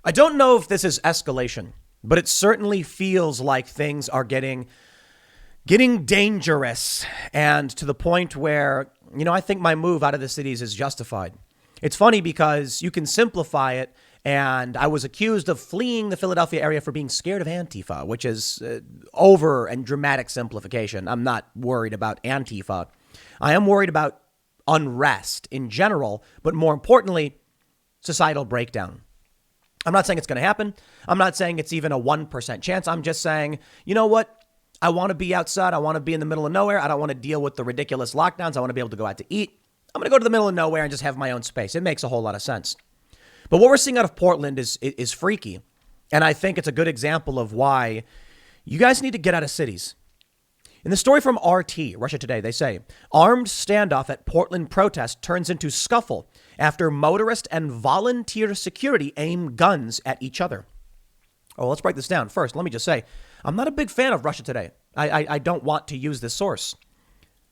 I don't know if this is escalation, but it certainly feels like things are getting dangerous, and to the point where, I think my move out of the cities is justified. It's funny because you can simplify it, and I was accused of fleeing the Philadelphia area for being scared of Antifa, which is over and dramatic simplification. I'm not worried about Antifa. I am worried about unrest in general, but more importantly, societal breakdown. I'm not saying it's going to happen. I'm not saying it's even a 1% chance. I'm just saying, you know what? I want to be outside. I want to be in the middle of nowhere. I don't want to deal with the ridiculous lockdowns. I want to be able to go out to eat. I'm going to go to the middle of nowhere and just have my own space. It makes a whole lot of sense. But what we're seeing out of Portland is freaky. And I think it's a good example of why you guys need to get out of cities. In the story from RT, Russia Today, they say, armed standoff at Portland protest turns into scuffle after motorist and volunteer security aim guns at each other. Oh, let's break this down. First, let me just say, I'm not a big fan of Russia Today. I don't want to use this source.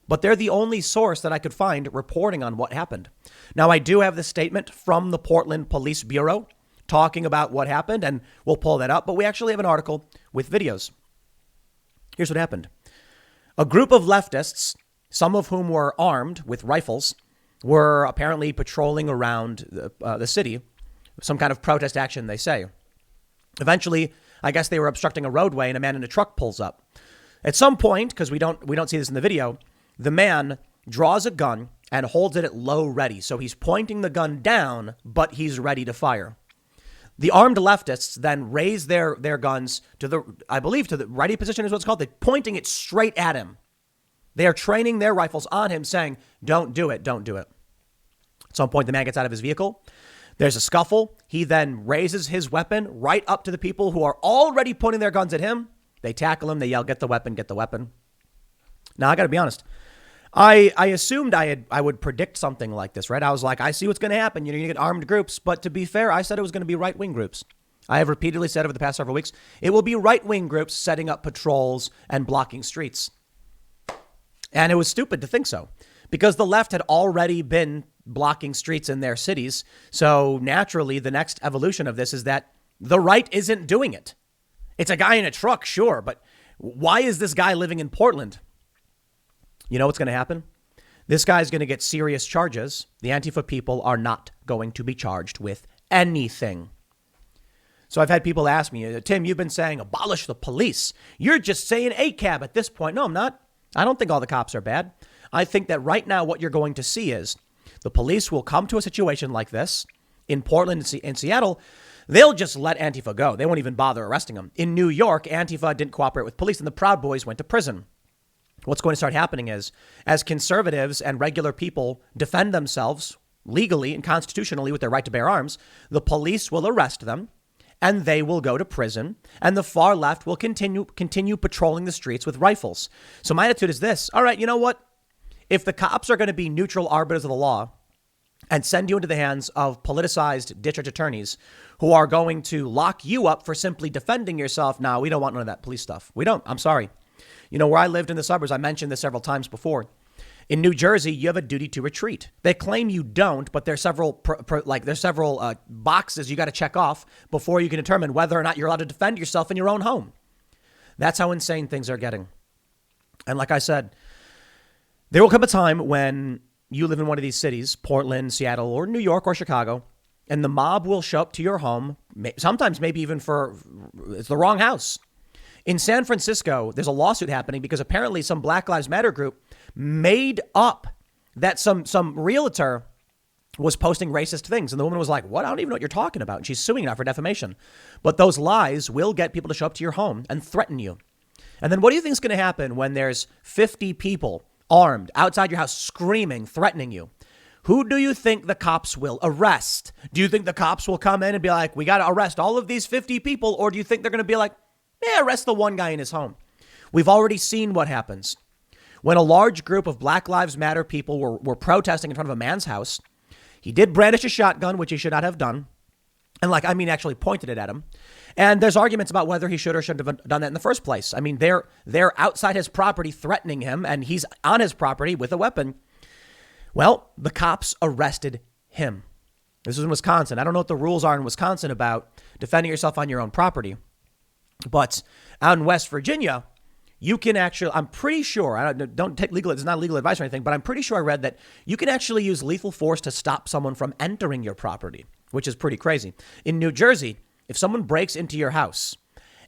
But they're the only source that I could find reporting on what happened. Now, I do have the statement from the Portland Police Bureau talking about what happened, and we'll pull that up. But we actually have an article with videos. Here's what happened. A group of leftists, some of whom were armed with rifles, were apparently patrolling around the city. Some kind of protest action, they say. Eventually, I guess they were obstructing a roadway and a man in a truck pulls up. At some point, because we don't see this in the video, the man draws a gun and holds it at low ready. So he's pointing the gun down, but he's ready to fire. The armed leftists then raise their guns to the ready position is what it's called. They're pointing it straight at him. They are training their rifles on him saying, don't do it, don't do it. At some point, the man gets out of his vehicle. There's a scuffle. He then raises his weapon right up to the people who are already pointing their guns at him. They tackle him. They yell, get the weapon, get the weapon. Now, I got to be honest. I assumed I would predict something like this, right? I was like, I see what's going to happen. You get armed groups. But to be fair, I said it was going to be right-wing groups. I have repeatedly said over the past several weeks, it will be right-wing groups setting up patrols and blocking streets. And it was stupid to think so because the left had already been blocking streets in their cities. So naturally, the next evolution of this is that the right isn't doing it. It's a guy in a truck, sure. But why is this guy living in Portland? You know what's going to happen? This guy's going to get serious charges. The Antifa people are not going to be charged with anything. So I've had people ask me, Tim, you've been saying abolish the police. You're just saying ACAB at this point. No, I'm not. I don't think all the cops are bad. I think that right now what you're going to see is the police will come to a situation like this in Portland and Seattle. They'll just let Antifa go. They won't even bother arresting them. In New York, Antifa didn't cooperate with police and the Proud Boys went to prison. What's going to start happening is as conservatives and regular people defend themselves legally and constitutionally with their right to bear arms, the police will arrest them and they will go to prison and the far left will continue patrolling the streets with rifles. So my attitude is this. All right, you know what? If the cops are going to be neutral arbiters of the law and send you into the hands of politicized district attorneys who are going to lock you up for simply defending yourself, now we don't want none of that police stuff. We don't. I'm sorry. You know, where I lived in the suburbs, I mentioned this several times before. In New Jersey, you have a duty to retreat. They claim you don't, but there's several boxes you got to check off before you can determine whether or not you're allowed to defend yourself in your own home. That's how insane things are getting. And like I said, there will come a time when you live in one of these cities, Portland, Seattle, or New York or Chicago, and the mob will show up to your home, sometimes maybe even for it's the wrong house. In San Francisco, there's a lawsuit happening because apparently some Black Lives Matter group made up that some realtor was posting racist things. And the woman was like, what? I don't even know what you're talking about. And she's suing now for defamation. But those lies will get people to show up to your home and threaten you. And then what do you think is going to happen when there's 50 people armed outside your house screaming, threatening you? Who do you think the cops will arrest? Do you think the cops will come in and be like, we got to arrest all of these 50 people? Or do you think they're going to be like, yeah, arrest the one guy in his home? We've already seen what happens. When a large group of Black Lives Matter people were protesting in front of a man's house, he did brandish a shotgun, which he should not have done. And actually pointed it at him. And there's arguments about whether he should or shouldn't have done that in the first place. I mean, they're outside his property threatening him and he's on his property with a weapon. Well, the cops arrested him. This is in Wisconsin. I don't know what the rules are in Wisconsin about defending yourself on your own property. But out in West Virginia, you can actually, I'm pretty sure, don't take legal, it's not legal advice or anything, but I'm pretty sure I read that you can actually use lethal force to stop someone from entering your property, which is pretty crazy. In New Jersey, if someone breaks into your house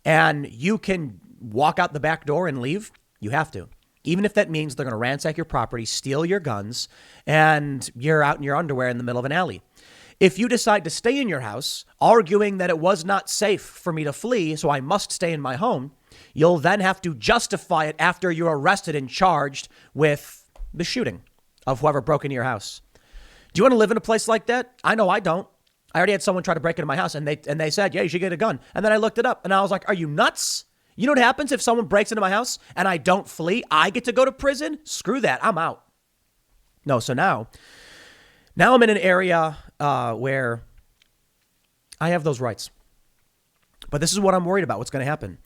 and you can walk out the back door and leave, you have to. Even if that means they're going to ransack your property, steal your guns, and you're out in your underwear in the middle of an alley. If you decide to stay in your house, arguing that it was not safe for me to flee, so I must stay in my home, you'll then have to justify it after you're arrested and charged with the shooting of whoever broke into your house. Do you want to live in a place like that? I know I don't. I already had someone try to break into my house, and they said, yeah, you should get a gun. And then I looked it up, and I was like, are you nuts? You know what happens if someone breaks into my house and I don't flee? I get to go to prison? Screw that. I'm out. No, so now I'm in an area where I have those rights. But this is what I'm worried about, what's going to happen.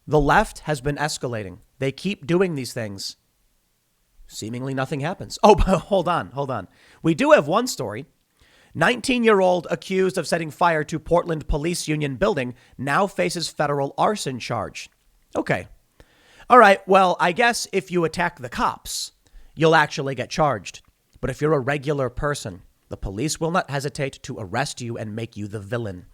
The left has been escalating. They keep doing these things. Seemingly nothing happens. Oh, but hold on. We do have one story. 19-year-old accused of setting fire to Portland Police Union building now faces federal arson charge. Okay. All right. Well, I guess if you attack the cops, you'll actually get charged. But if you're a regular person, the police will not hesitate to arrest you and make you the villain.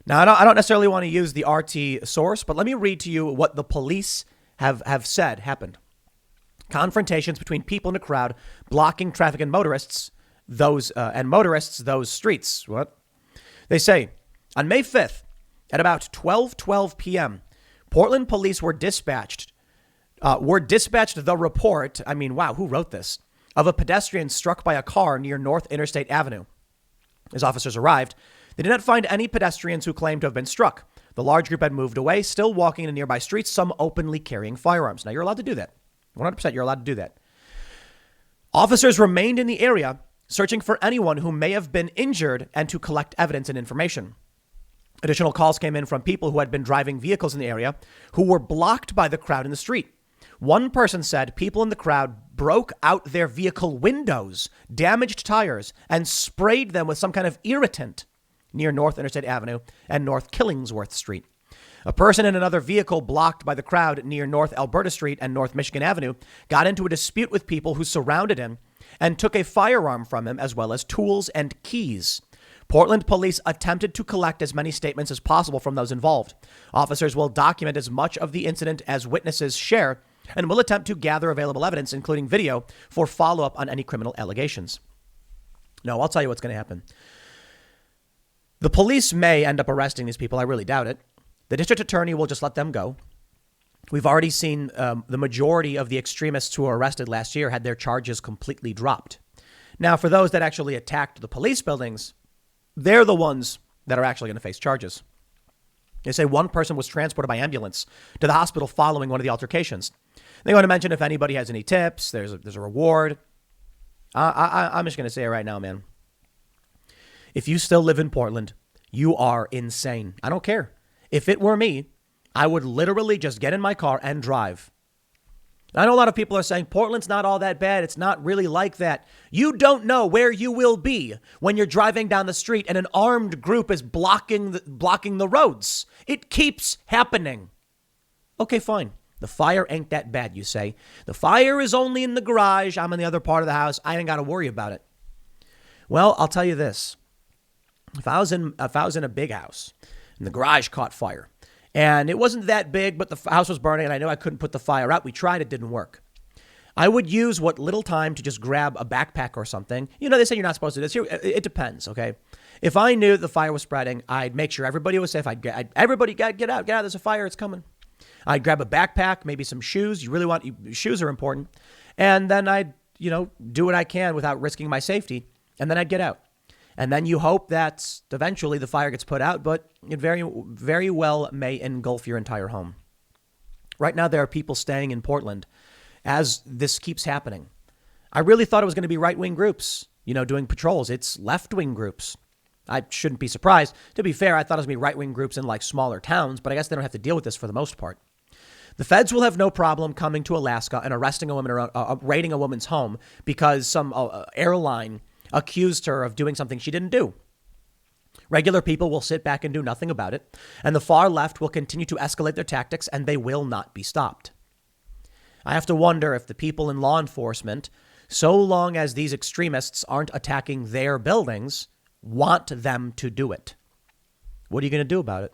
Now, I don't necessarily want to use the RT source, but let me read to you what the police have said happened. Confrontations between people in a crowd blocking traffic and motorists, those streets. What? They say on May 5th at about 12:12 p.m., Portland police were dispatched the report. I mean, wow, who wrote this? Of a pedestrian struck by a car near North Interstate Avenue. As officers arrived, they did not find any pedestrians who claimed to have been struck. The large group had moved away, still walking in nearby streets, some openly carrying firearms. Now, you're allowed to do that. 100% you're allowed to do that. Officers remained in the area, searching for anyone who may have been injured and to collect evidence and information. Additional calls came in from people who had been driving vehicles in the area who were blocked by the crowd in the street. One person said people in the crowd broke out their vehicle windows, damaged tires, and sprayed them with some kind of irritant near North Interstate Avenue and North Killingsworth Street. A person in another vehicle blocked by the crowd near North Alberta Street and North Michigan Avenue got into a dispute with people who surrounded him and took a firearm from him as well as tools and keys. Portland police attempted to collect as many statements as possible from those involved. Officers will document as much of the incident as witnesses share and will attempt to gather available evidence, including video, for follow-up on any criminal allegations. No, I'll tell you what's going to happen. The police may end up arresting these people. I really doubt it. The district attorney will just let them go. We've already seen the majority of the extremists who were arrested last year had their charges completely dropped. Now, for those that actually attacked the police buildings, they're the ones that are actually going to face charges. They say one person was transported by ambulance to the hospital following one of the altercations. They want to mention if anybody has any tips, there's a reward. I'm just going to say it right now, man. If you still live in Portland, you are insane. I don't care. If it were me, I would literally just get in my car and drive. I know a lot of people are saying Portland's not all that bad. It's not really like that. You don't know where you will be when you're driving down the street and an armed group is blocking the roads. It keeps happening. Okay, fine. The fire ain't that bad, you say. The fire is only in the garage. I'm in the other part of the house. I ain't got to worry about it. Well, I'll tell you this. If I was in a big house and the garage caught fire, and it wasn't that big, but the house was burning and I knew I couldn't put the fire out. We tried, it didn't work. I would use what little time to just grab a backpack or something. You know, they say you're not supposed to do this. Here, it depends, okay? If I knew the fire was spreading, I'd make sure everybody was safe. Everybody get out, there's a fire, it's coming. I'd grab a backpack, maybe some shoes. Shoes are important. And then I'd, do what I can without risking my safety. And then I'd get out. And then you hope that eventually the fire gets put out, but it very, very well may engulf your entire home. Right now, there are people staying in Portland as this keeps happening. I really thought it was going to be right-wing groups, doing patrols. It's left-wing groups. I shouldn't be surprised. To be fair, I thought it was going to be right-wing groups in like smaller towns, but I guess they don't have to deal with this for the most part. The feds will have no problem coming to Alaska and arresting a woman or raiding a woman's home because some airline accused her of doing something she didn't do. Regular people will sit back and do nothing about it, and the far left will continue to escalate their tactics, and they will not be stopped. I have to wonder if the people in law enforcement, so long as these extremists aren't attacking their buildings, want them to do it. What are you going to do about it?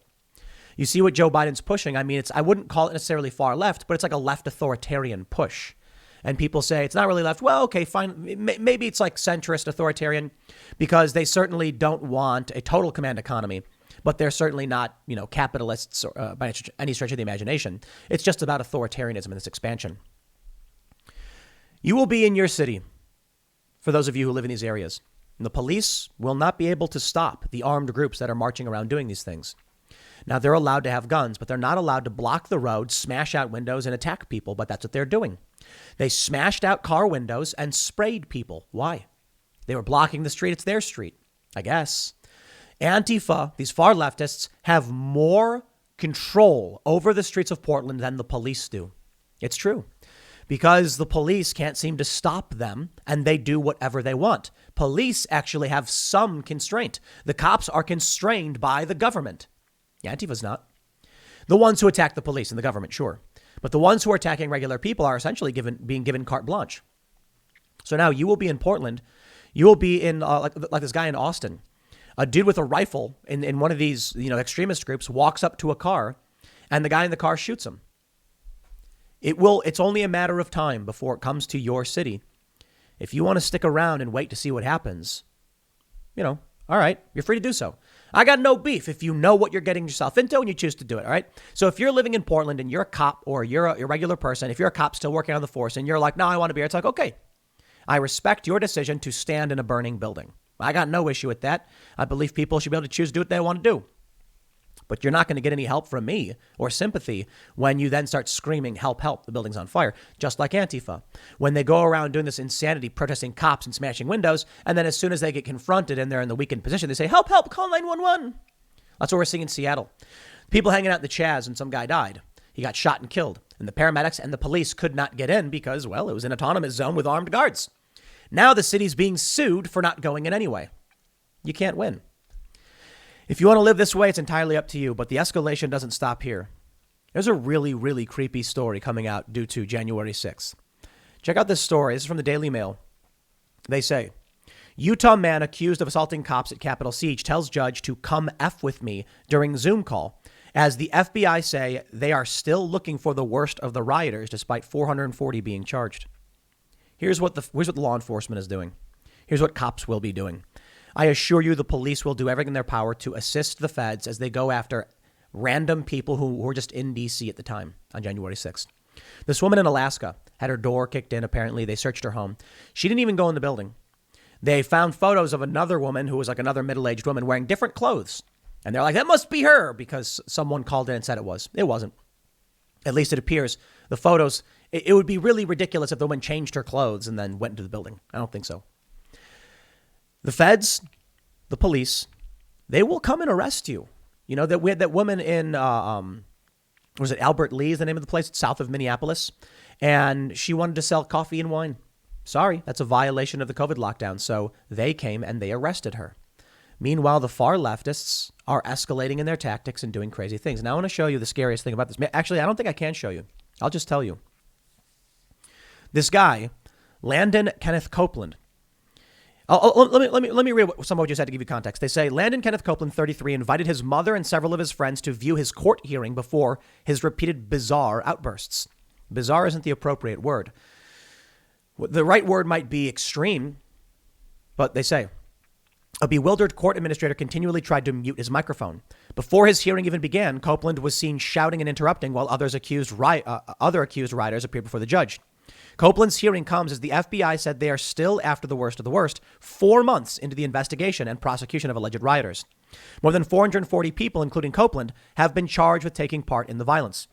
You see what Joe Biden's pushing. I mean, I wouldn't call it necessarily far left, but it's like a left authoritarian push. And people say it's not really left. Well, okay, fine. Maybe it's like centrist authoritarian, because they certainly don't want a total command economy, but they're certainly not, capitalists or, by any stretch of the imagination. It's just about authoritarianism and this expansion. You will be in your city, for those of you who live in these areas. And the police will not be able to stop the armed groups that are marching around doing these things. Now, they're allowed to have guns, but they're not allowed to block the road, smash out windows, and attack people. But that's what they're doing. They smashed out car windows and sprayed people. Why? They were blocking the street. It's their street, I guess. Antifa, these far leftists, have more control over the streets of Portland than the police do. It's true. Because the police can't seem to stop them, and they do whatever they want. Police actually have some constraint. The cops are constrained by the government. Antifa's not. The ones who attack the police and the government, sure. But the ones who are attacking regular people are essentially being given carte blanche. So now you will be in Portland. You will be in like this guy in Austin. A dude with a rifle in one of these extremist groups walks up to a car, and the guy in the car shoots him. It's only a matter of time before it comes to your city. If you want to stick around and wait to see what happens, all right, you're free to do so. I got no beef if you know what you're getting yourself into and you choose to do it. All right. So if you're living in Portland and you're a cop or you're a regular person, if you're a cop still working on the force and you're like, no, I want to be here. It's like, okay, I respect your decision to stand in a burning building. I got no issue with that. I believe people should be able to choose to do what they want to do. But you're not going to get any help from me or sympathy when you then start screaming, help, help, the building's on fire, just like Antifa. When they go around doing this insanity, protesting cops and smashing windows, and then as soon as they get confronted and they're in the weakened position, they say, help, help, call 911. That's what we're seeing in Seattle. People hanging out in the Chaz and some guy died. He got shot and killed. And the paramedics and the police could not get in because, well, it was an autonomous zone with armed guards. Now the city's being sued for not going in anyway. You can't win. If you want to live this way, it's entirely up to you, but the escalation doesn't stop here. There's a really, really creepy story coming out due to January 6th. Check out this story. This is from the Daily Mail. They say, Utah man accused of assaulting cops at Capitol Siege tells judge to come F with me during Zoom call, as the FBI say they are still looking for the worst of the rioters despite 440 being charged. Here's what the law enforcement is doing. Here's what cops will be doing. I assure you the police will do everything in their power to assist the feds as they go after random people who were just in D.C. at the time on January 6th. This woman in Alaska had her door kicked in, apparently. They searched her home. She didn't even go in the building. They found photos of another woman who was like another middle-aged woman wearing different clothes. And they're like, that must be her, because someone called in and said it was. It wasn't. At least it appears. The photos, it would be really ridiculous if the woman changed her clothes and then went into the building. I don't think so. The feds, the police, they will come and arrest you. You know, that we had that woman in, was it Albert Lee is the name of the place? It's south of Minneapolis. And she wanted to sell coffee and wine. Sorry, that's a violation of the COVID lockdown. So they came and they arrested her. Meanwhile, the far leftists are escalating in their tactics and doing crazy things. Now, I want to show you the scariest thing about this. Actually, I don't think I can show you. I'll just tell you. This guy, Landon Kenneth Copeland. Let me read what some of you said to give you context. They say Landon Kenneth Copeland, 33, invited his mother and several of his friends to view his court hearing before his repeated bizarre outbursts. Bizarre isn't the appropriate word. The right word might be extreme, but they say a bewildered court administrator continually tried to mute his microphone. Before his hearing even began, Copeland was seen shouting and interrupting while other accused rioters appeared before the judge. Copeland's hearing comes as the FBI said they are still after the worst of the worst, 4 months into the investigation and prosecution of alleged rioters. More than 440 people, including Copeland, have been charged with taking part in the violence.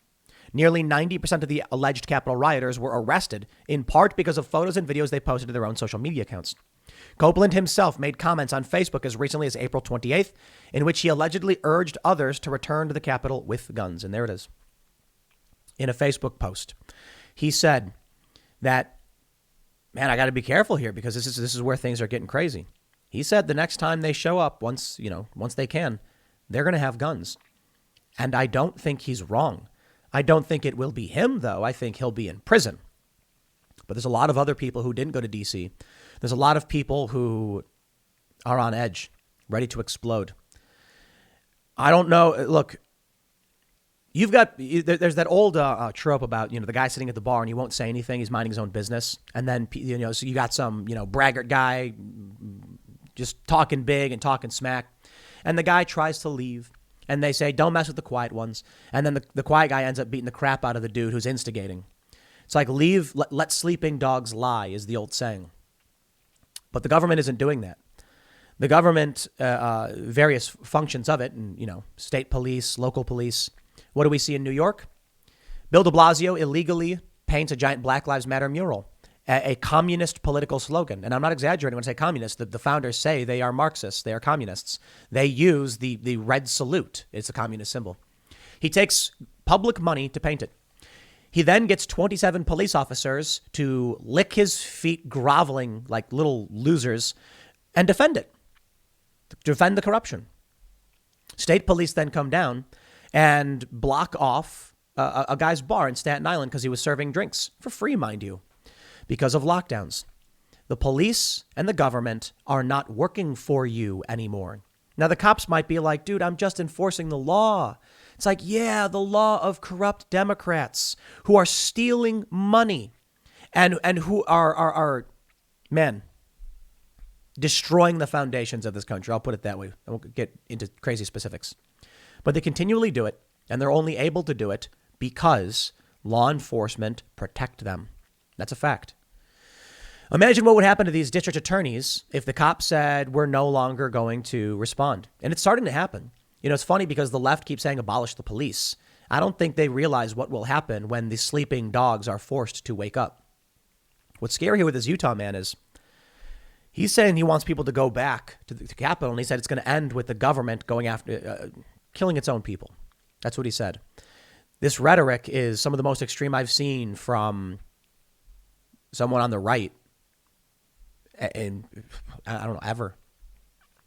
Nearly 90% of the alleged Capitol rioters were arrested, in part because of photos and videos they posted to their own social media accounts. Copeland himself made comments on Facebook as recently as April 28th, in which he allegedly urged others to return to the Capitol with guns. And there it is. In a Facebook post, he said that man, I got to be careful here because this is where things are getting crazy. He said the next time they show up, once they can, they're going to have guns. And I don't think he's wrong. I don't think it will be him, though. I think he'll be in prison. But there's a lot of other people who didn't go to D.C. There's a lot of people who are on edge, ready to explode. I don't know. Look, there's that old trope about, the guy sitting at the bar and he won't say anything. He's minding his own business. And then, so you got some, braggart guy just talking big and talking smack. And the guy tries to leave. And they say, don't mess with the quiet ones. And then the quiet guy ends up beating the crap out of the dude who's instigating. It's like let sleeping dogs lie is the old saying. But the government isn't doing that. The government, various functions of it, and, state police, local police. What do we see in New York? Bill de Blasio illegally paints a giant Black Lives Matter mural, a communist political slogan. And I'm not exaggerating when I say communist. The founders say they are Marxists. They are communists. They use the red salute. It's a communist symbol. He takes public money to paint it. He then gets 27 police officers to lick his feet groveling like little losers and defend it. Defend the corruption. State police then come down and block off a guy's bar in Staten Island because he was serving drinks for free, mind you, because of lockdowns. The police and the government are not working for you anymore. Now, the cops might be like, dude, I'm just enforcing the law. It's like, yeah, the law of corrupt Democrats who are stealing money and who are destroying the foundations of this country. I'll put it that way. I won't get into crazy specifics. But they continually do it, and they're only able to do it because law enforcement protect them. That's a fact. Imagine what would happen to these district attorneys if the cops said, we're no longer going to respond. And it's starting to happen. It's funny because the left keeps saying abolish the police. I don't think they realize what will happen when the sleeping dogs are forced to wake up. What's scary here with this Utah man is he's saying he wants people to go back to the Capitol, and he said it's going to end with the government going after, killing its own people. That's what he said. This rhetoric is some of the most extreme I've seen from someone on the right in, I don't know, ever.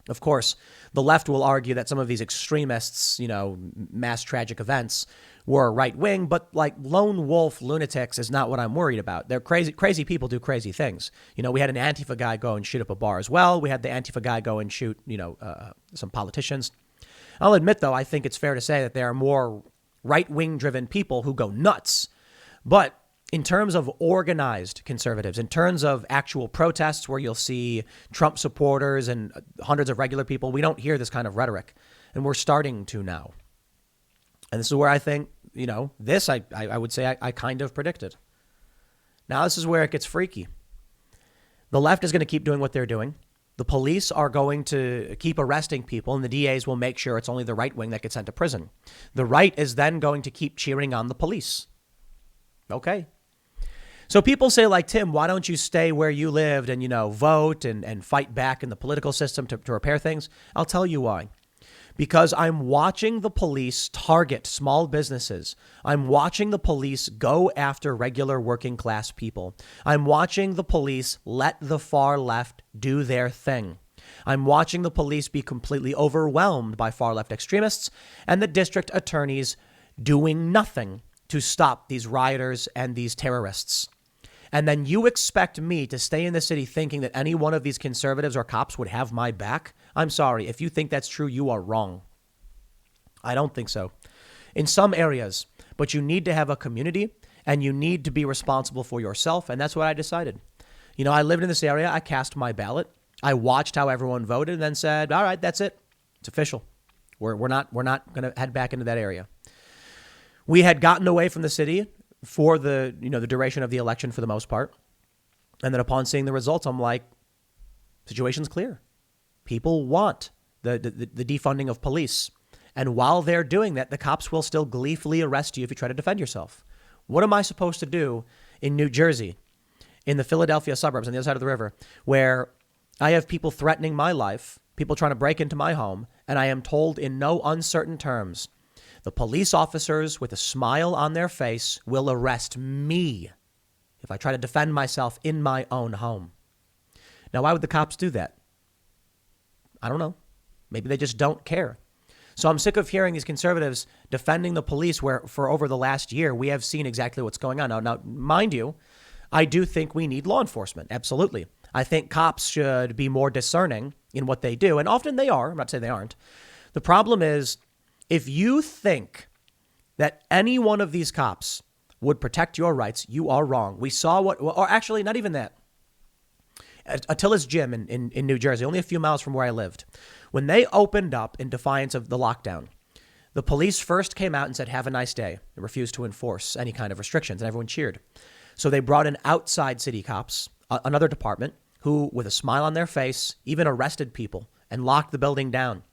Of course, the left will argue that some of these extremists, mass tragic events were right wing, but like lone wolf lunatics is not what I'm worried about. They're crazy people do crazy things. We had an Antifa guy go and shoot up a bar as well. We had the Antifa guy go and shoot, some politicians. I'll admit, though, I think it's fair to say that there are more right wing driven people who go nuts. But in terms of organized conservatives, in terms of actual protests where you'll see Trump supporters and hundreds of regular people, we don't hear this kind of rhetoric. And we're starting to now. And this is where I think, this I would say I kind of predicted. Now this is where it gets freaky. The left is going to keep doing what they're doing. The police are going to keep arresting people, and the DAs will make sure it's only the right wing that gets sent to prison. The right is then going to keep cheering on the police. Okay. So people say, like, Tim, why don't you stay where you lived and, vote and fight back in the political system to repair things? I'll tell you why. Because I'm watching the police target small businesses. I'm watching the police go after regular working class people. I'm watching the police let the far left do their thing. I'm watching the police be completely overwhelmed by far left extremists and the district attorneys doing nothing to stop these rioters and these terrorists. And then you expect me to stay in the city thinking that any one of these conservatives or cops would have my back? I'm sorry. If you think that's true, you are wrong. I don't think so. In some areas, but you need to have a community and you need to be responsible for yourself. And that's what I decided. I lived in this area. I cast my ballot. I watched how everyone voted and then said, all right, that's it. It's official. We're not going to head back into that area. We had gotten away from the city for the duration of the election for the most part. And then upon seeing the results, I'm like, situation's clear. People want the defunding of police. And while they're doing that, the cops will still gleefully arrest you if you try to defend yourself. What am I supposed to do in New Jersey, in the Philadelphia suburbs on the other side of the river, where I have people threatening my life, people trying to break into my home, and I am told in no uncertain terms, the police officers with a smile on their face will arrest me if I try to defend myself in my own home. Now, why would the cops do that? I don't know. Maybe they just don't care. So I'm sick of hearing these conservatives defending the police where for over the last year, we have seen exactly what's going on. Now, mind you, I do think we need law enforcement. Absolutely. I think cops should be more discerning in what they do. And often they are. I'm not saying they aren't. The problem is if you think that any one of these cops would protect your rights, you are wrong. We saw or actually not even that. Attila's Gym in New Jersey, only a few miles from where I lived. When they opened up in defiance of the lockdown, the police first came out and said, have a nice day. They refused to enforce any kind of restrictions, and everyone cheered. So they brought in outside city cops, another department, who, with a smile on their face, even arrested people and locked the building down.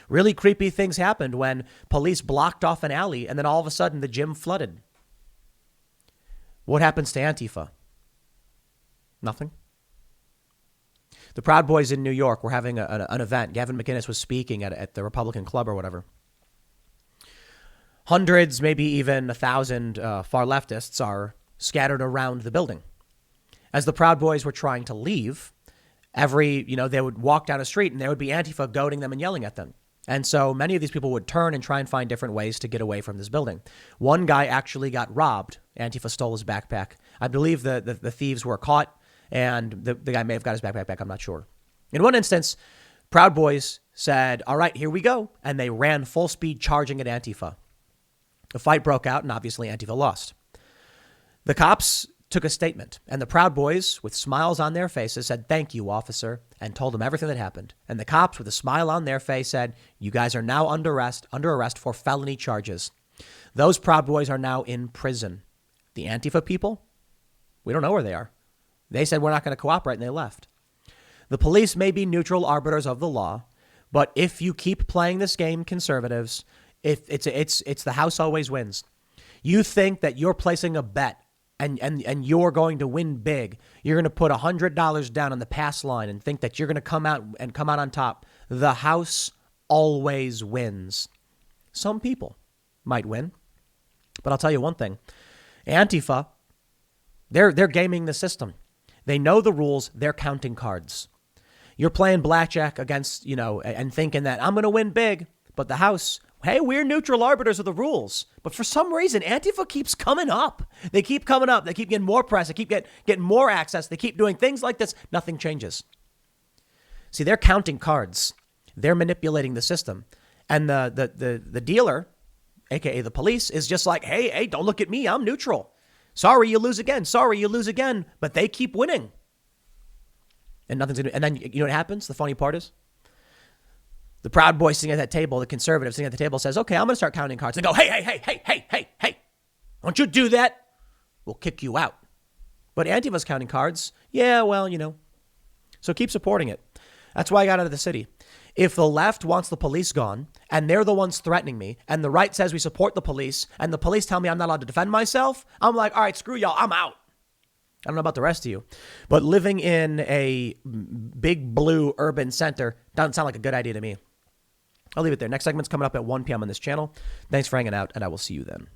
Really creepy things happened when police blocked off an alley, and then all of a sudden the gym flooded. What happens to Antifa? Nothing. The Proud Boys in New York were having an event. Gavin McInnes was speaking at the Republican Club or whatever. Hundreds, maybe even 1,000 far leftists are scattered around the building. As the Proud Boys were trying to leave, they would walk down a street and there would be Antifa goading them and yelling at them. And so many of these people would turn and try and find different ways to get away from this building. One guy actually got robbed. Antifa stole his backpack. I believe the thieves were caught. And the guy may have got his backpack back. I'm not sure. In one instance, Proud Boys said, all right, here we go. And they ran full speed charging at Antifa. A fight broke out and obviously Antifa lost. The cops took a statement and the Proud Boys with smiles on their faces said, thank you, officer, and told them everything that happened. And the cops with a smile on their face said, you guys are now under arrest for felony charges. Those Proud Boys are now in prison. The Antifa people, we don't know where they are. They said, we're not going to cooperate, and they left. The police may be neutral arbiters of the law, but if you keep playing this game, conservatives, if it's the house always wins. You think that you're placing a bet and you're going to win big. You're going to put $100 down on the pass line and think that you're going to come out on top. The house always wins. Some people might win, but I'll tell you one thing. Antifa, they're gaming the system. They know the rules. They're counting cards. You're playing blackjack against, and thinking that I'm going to win big. But the house, hey, we're neutral arbiters of the rules. But for some reason, Antifa keeps coming up. They keep coming up. They keep getting more press. They keep getting more access. They keep doing things like this. Nothing changes. See, they're counting cards. They're manipulating the system. And the dealer, a.k.a. the police, is just like, hey, don't look at me. I'm neutral. Sorry, you lose again. Sorry, you lose again. But they keep winning. And nothing's going to, and then you know what happens? The funny part is the Proud Boy sitting at that table, the conservative sitting at the table says, okay, I'm going to start counting cards. They go, hey, don't you do that. We'll kick you out. But Antifa's counting cards. Yeah, well, So keep supporting it. That's why I got out of the city. If the left wants the police gone and they're the ones threatening me and the right says we support the police and the police tell me I'm not allowed to defend myself, I'm like, all right, screw y'all. I'm out. I don't know about the rest of you, but living in a big blue urban center doesn't sound like a good idea to me. I'll leave it there. Next segment's coming up at 1 p.m. on this channel. Thanks for hanging out, and I will see you then.